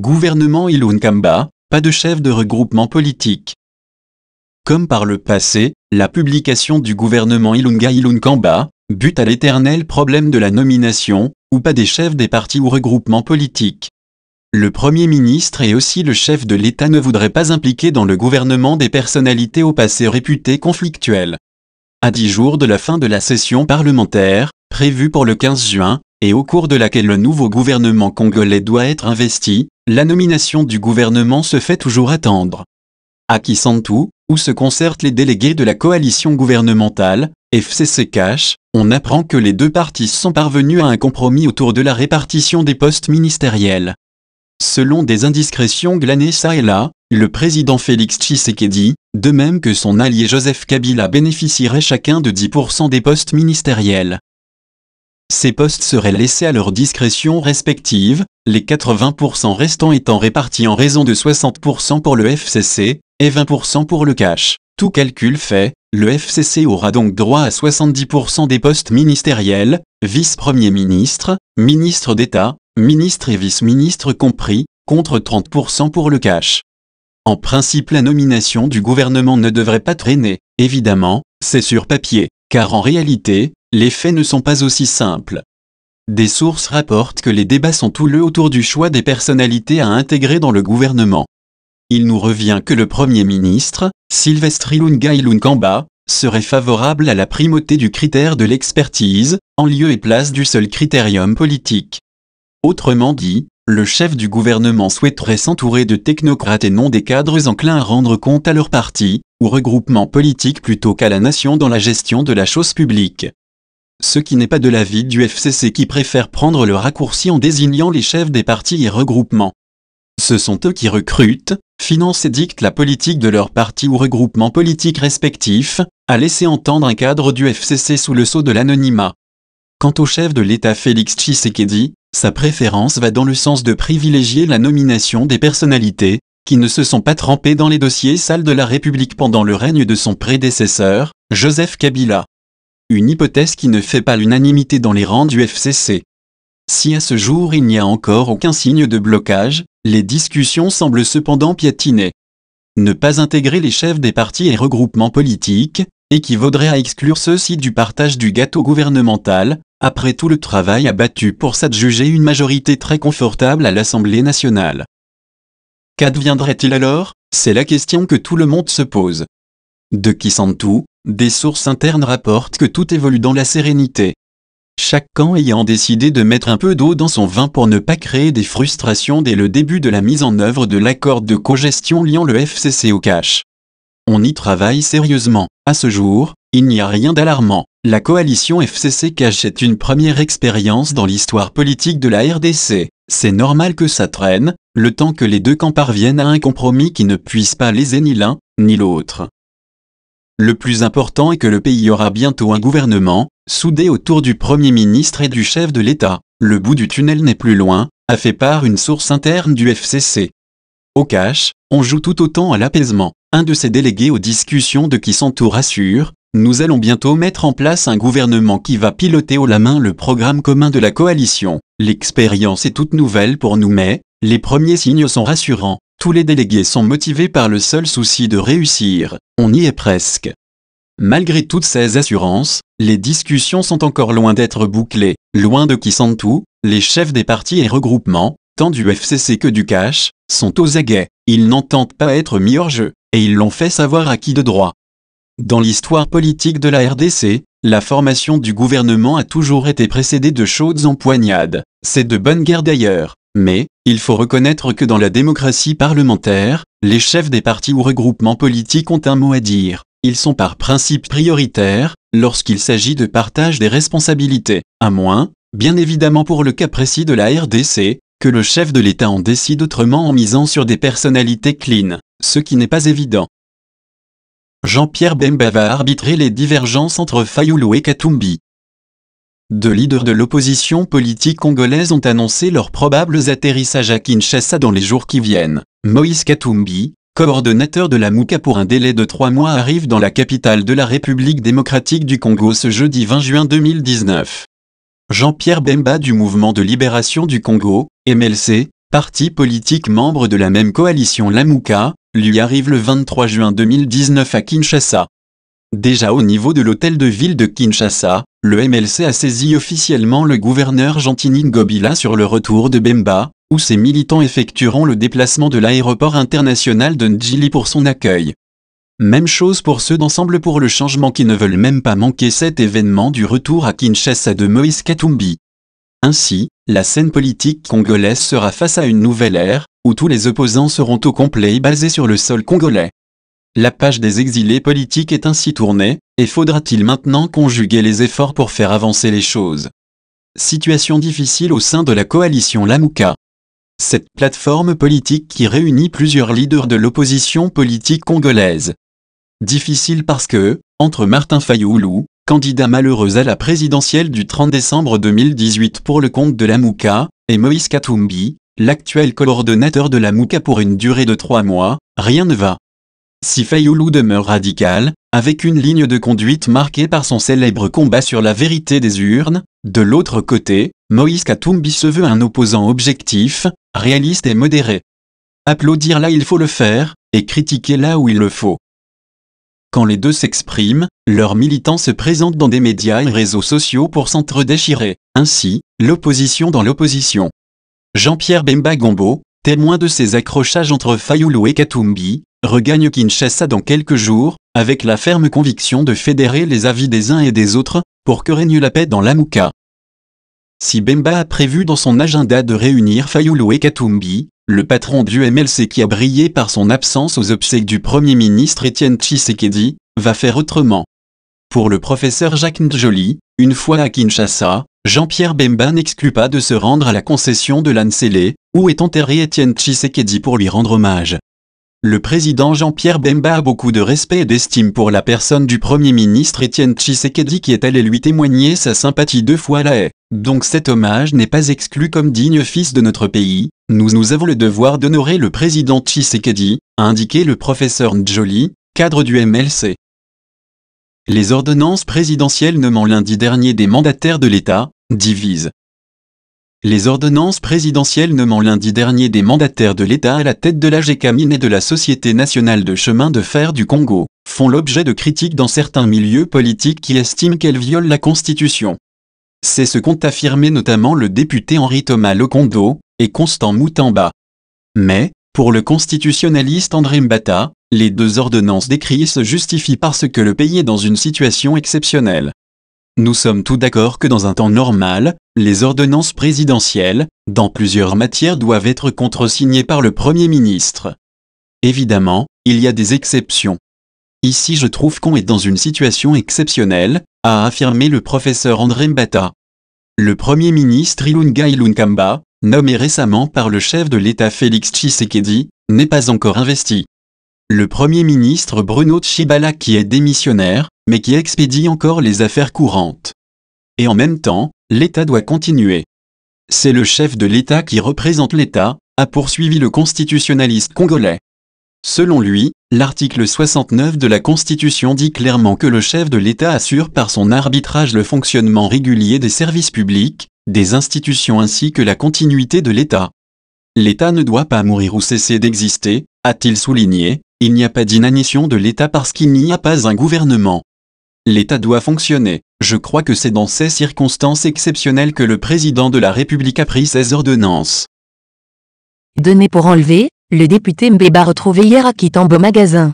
Gouvernement Ilunkamba, pas de chef de regroupement politique. Comme par le passé, la publication du gouvernement Ilunga Ilunkamba bute à l'éternel problème de la nomination, ou pas des chefs des partis ou regroupements politiques. Le Premier ministre et aussi le chef de l'État ne voudraient pas impliquer dans le gouvernement des personnalités au passé réputées conflictuelles. À 10 jours de la fin de la session parlementaire, prévue pour le 15 juin, et au cours de laquelle le nouveau gouvernement congolais doit être investi, la nomination du gouvernement se fait toujours attendre. À Kisantu, où se concertent les délégués de la coalition gouvernementale, FCC-CACH, on apprend que les deux partis sont parvenus à un compromis autour de la répartition des postes ministériels. Selon des indiscrétions glanées çà et là, le président Félix Tshisekedi, de même que son allié Joseph Kabila bénéficieraient chacun de 10% des postes ministériels. Ces postes seraient laissés à leur discrétion respective, les 80% restants étant répartis en raison de 60% pour le FCC et 20% pour le CACH. Tout calcul fait, le FCC aura donc droit à 70% des postes ministériels, vice-premier ministre, ministre d'État, ministre et vice-ministre compris, contre 30% pour le CACH. En principe, la nomination du gouvernement ne devrait pas traîner, évidemment, c'est sur papier, car en réalité, les faits ne sont pas aussi simples. Des sources rapportent que les débats sont houleux autour du choix des personnalités à intégrer dans le gouvernement. Il nous revient que le Premier ministre, Sylvestre Ilunga Ilunkamba, serait favorable à la primauté du critère de l'expertise, en lieu et place du seul critérium politique. Autrement dit, le chef du gouvernement souhaiterait s'entourer de technocrates et non des cadres enclins à rendre compte à leur parti, ou regroupement politique plutôt qu'à la nation dans la gestion de la chose publique. Ce qui n'est pas de l'avis du FCC qui préfère prendre le raccourci en désignant les chefs des partis et regroupements. Ce sont eux qui recrutent, financent et dictent la politique de leur parti ou regroupement politique respectif, à laisser entendre un cadre du FCC sous le sceau de l'anonymat. Quant au chef de l'État Félix Tshisekedi, sa préférence va dans le sens de privilégier la nomination des personnalités, qui ne se sont pas trempées dans les dossiers sales de la République pendant le règne de son prédécesseur, Joseph Kabila. Une hypothèse qui ne fait pas l'unanimité dans les rangs du FCC. Si à ce jour il n'y a encore aucun signe de blocage, les discussions semblent cependant piétiner. Ne pas intégrer les chefs des partis et regroupements politiques équivaudrait à exclure ceux-ci du partage du gâteau gouvernemental, après tout le travail abattu pour s'adjuger une majorité très confortable à l'Assemblée nationale. Qu'adviendrait-il alors? C'est la question que tout le monde se pose. De Kisantu, des sources internes rapportent que tout évolue dans la sérénité. Chaque camp ayant décidé de mettre un peu d'eau dans son vin pour ne pas créer des frustrations dès le début de la mise en œuvre de l'accord de cogestion liant le FCC au CACH. On y travaille sérieusement. À ce jour, il n'y a rien d'alarmant. La coalition FCC-CACH est une première expérience dans l'histoire politique de la RDC. C'est normal que ça traîne, le temps que les deux camps parviennent à un compromis qui ne puisse pas léser ni l'un, ni l'autre. Le plus important est que le pays aura bientôt un gouvernement, soudé autour du Premier ministre et du chef de l'État. Le bout du tunnel n'est plus loin, a fait part une source interne du FCC. Au CACH, on joue tout autant à l'apaisement. Un de ses délégués aux discussions de Kisantu rassure, nous allons bientôt mettre en place un gouvernement qui va piloter haut la main le programme commun de la coalition. L'expérience est toute nouvelle pour nous mais, les premiers signes sont rassurants. Tous les délégués sont motivés par le seul souci de réussir, on y est presque. Malgré toutes ces assurances, les discussions sont encore loin d'être bouclées. Loin de Kisantu, les chefs des partis et regroupements, tant du FCC que du CACH, sont aux aguets. Ils n'entendent pas être mis hors jeu, et ils l'ont fait savoir à qui de droit. Dans l'histoire politique de la RDC, la formation du gouvernement a toujours été précédée de chaudes empoignades. C'est de bonne guerre d'ailleurs. Mais, il faut reconnaître que dans la démocratie parlementaire, les chefs des partis ou regroupements politiques ont un mot à dire. Ils sont par principe prioritaires, lorsqu'il s'agit de partage des responsabilités, à moins, bien évidemment pour le cas précis de la RDC, que le chef de l'État en décide autrement en misant sur des personnalités clean, ce qui n'est pas évident. Jean-Pierre Bemba va arbitrer les divergences entre Fayulu et Katumbi. Deux leaders de l'opposition politique congolaise ont annoncé leurs probables atterrissages à Kinshasa dans les jours qui viennent. Moïse Katumbi, coordonnateur de la Mouka pour un délai de 3 mois, arrive dans la capitale de la République démocratique du Congo ce jeudi 20 juin 2019. Jean-Pierre Bemba du Mouvement de libération du Congo, MLC, parti politique membre de la même coalition Lamuka, lui arrive le 23 juin 2019 à Kinshasa. Déjà au niveau de l'hôtel de ville de Kinshasa, le MLC a saisi officiellement le gouverneur Gentini Ngobila sur le retour de Bemba, où ses militants effectueront le déplacement de l'aéroport international de Ndjili pour son accueil. Même chose pour ceux d'Ensemble pour le changement qui ne veulent même pas manquer cet événement du retour à Kinshasa de Moïse Katumbi. Ainsi, la scène politique congolaise sera face à une nouvelle ère, où tous les opposants seront au complet basés sur le sol congolais. La page des exilés politiques est ainsi tournée, et faudra-t-il maintenant conjuguer les efforts pour faire avancer les choses? Situation difficile au sein de la coalition Lamuka. Cette plateforme politique qui réunit plusieurs leaders de l'opposition politique congolaise. Difficile parce que, entre Martin Fayoulou, candidat malheureux à la présidentielle du 30 décembre 2018 pour le compte de Lamuka, et Moïse Katumbi, l'actuel coordonnateur de Lamuka pour une durée de 3 mois, rien ne va. Si Fayoulou demeure radical, avec une ligne de conduite marquée par son célèbre combat sur la vérité des urnes, de l'autre côté, Moïse Katumbi se veut un opposant objectif, réaliste et modéré. Applaudir là il faut le faire, et critiquer là où il le faut. Quand les deux s'expriment, leurs militants se présentent dans des médias et réseaux sociaux pour s'entre-déchirer, ainsi, l'opposition dans l'opposition. Jean-Pierre Bemba Gombo, témoin de ces accrochages entre Fayoulou et Katumbi, regagne Kinshasa dans quelques jours, avec la ferme conviction de fédérer les avis des uns et des autres, pour que règne la paix dans Lamuka. Si Bemba a prévu dans son agenda de réunir Fayoulou et Katumbi, le patron du MLC qui a brillé par son absence aux obsèques du Premier ministre Étienne Tshisekedi, va faire autrement. Pour le professeur Jacques Ndjoli, une fois à Kinshasa, Jean-Pierre Bemba n'exclut pas de se rendre à la concession de l'Ansele, où est enterré Étienne Tshisekedi pour lui rendre hommage. Le président Jean-Pierre Bemba a beaucoup de respect et d'estime pour la personne du Premier ministre Étienne Tshisekedi qui est allé lui témoigner sa sympathie 2 fois à La Haye. Donc cet hommage n'est pas exclu comme digne fils de notre pays. Nous avons le devoir d'honorer le président Tshisekedi, a indiqué le professeur Ndjoli, cadre du MLC. Les ordonnances présidentielles nommant lundi dernier des mandataires de l'État, divisent. Les ordonnances présidentielles nommant lundi dernier des mandataires de l'État à la tête de l'AGECAMINE et de la Société nationale de chemin de fer du Congo, font l'objet de critiques dans certains milieux politiques qui estiment qu'elles violent la Constitution. C'est ce qu'ont affirmé notamment le député Henri-Thomas Lokondo et Constant Moutamba. Mais, pour le constitutionnaliste André Mbata, les deux ordonnances décrites se justifient parce que le pays est dans une situation exceptionnelle. Nous sommes tous d'accord que dans un temps normal, les ordonnances présidentielles, dans plusieurs matières doivent être contresignées par le Premier ministre. Évidemment, il y a des exceptions. Ici je trouve qu'on est dans une situation exceptionnelle, a affirmé le professeur André Mbata. Le Premier ministre Ilunga Ilunkamba, nommé récemment par le chef de l'État Félix Tshisekedi, n'est pas encore investi. Le Premier ministre Bruno Tshibala qui est démissionnaire, mais qui expédie encore les affaires courantes. Et en même temps, l'État doit continuer. C'est le chef de l'État qui représente l'État, a poursuivi le constitutionnaliste congolais. Selon lui, l'article 69 de la Constitution dit clairement que le chef de l'État assure par son arbitrage le fonctionnement régulier des services publics, des institutions ainsi que la continuité de l'État. L'État ne doit pas mourir ou cesser d'exister, a-t-il souligné, il n'y a pas d'inanition de l'État parce qu'il n'y a pas un gouvernement. L'État doit fonctionner. Je crois que c'est dans ces circonstances exceptionnelles que le président de la République a pris ces ordonnances. Donné pour enlever, le député Mbeba retrouvé hier à Kitambo Magasin.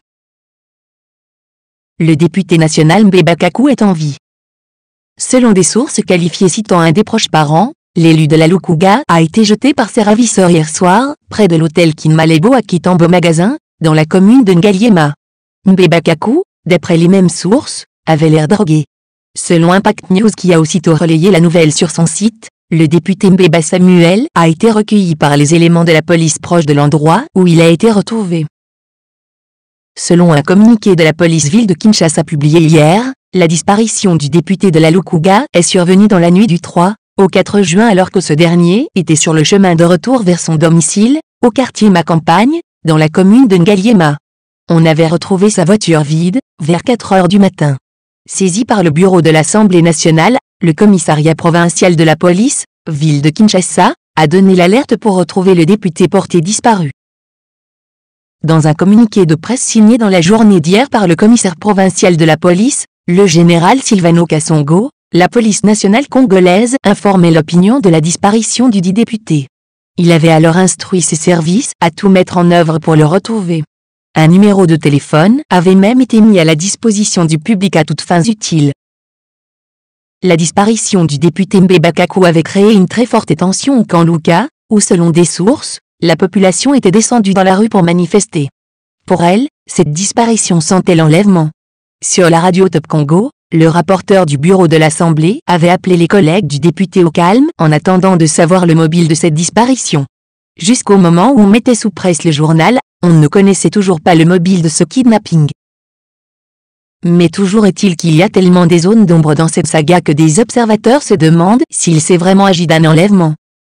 Le député national Mbeba Kaku est en vie. Selon des sources qualifiées citant un des proches parents, l'élu de la Lukuga a été jeté par ses ravisseurs hier soir, près de l'hôtel Kinmalebo à Kitambo Magasin, dans la commune de Ngaliema. Mbeba Kaku, d'après les mêmes sources, avait l'air drogué. Selon Impact News qui a aussitôt relayé la nouvelle sur son site, le député Mbeba Samuel a été recueilli par les éléments de la police proche de l'endroit où il a été retrouvé. Selon un communiqué de la police ville de Kinshasa publié hier, la disparition du député de la Lukuga est survenue dans la nuit du 3 au 4 juin alors que ce dernier était sur le chemin de retour vers son domicile, au quartier Ma-Campagne, dans la commune de Ngaliema. On avait retrouvé sa voiture vide, vers 4 heures du matin. Saisi par le bureau de l'Assemblée nationale, le commissariat provincial de la police, ville de Kinshasa, a donné l'alerte pour retrouver le député porté disparu. Dans un communiqué de presse signé dans la journée d'hier par le commissaire provincial de la police, le général Silvano Kasongo, la police nationale congolaise informait l'opinion de la disparition du dit député. Il avait alors instruit ses services à tout mettre en œuvre pour le retrouver. Un numéro de téléphone avait même été mis à la disposition du public à toutes fins utiles. La disparition du député Mbeba Kaku avait créé une très forte tension au camp Luka, où selon des sources, la population était descendue dans la rue pour manifester. Pour elle, cette disparition sentait l'enlèvement. Sur la radio Top Congo, le rapporteur du bureau de l'Assemblée avait appelé les collègues du député au calme en attendant de savoir le mobile de cette disparition. Jusqu'au moment où on mettait sous presse le journal, on ne connaissait toujours pas le mobile de ce kidnapping. Mais toujours est-il qu'il y a tellement des zones d'ombre dans cette saga que des observateurs se demandent s'il s'est vraiment agi d'un enlèvement.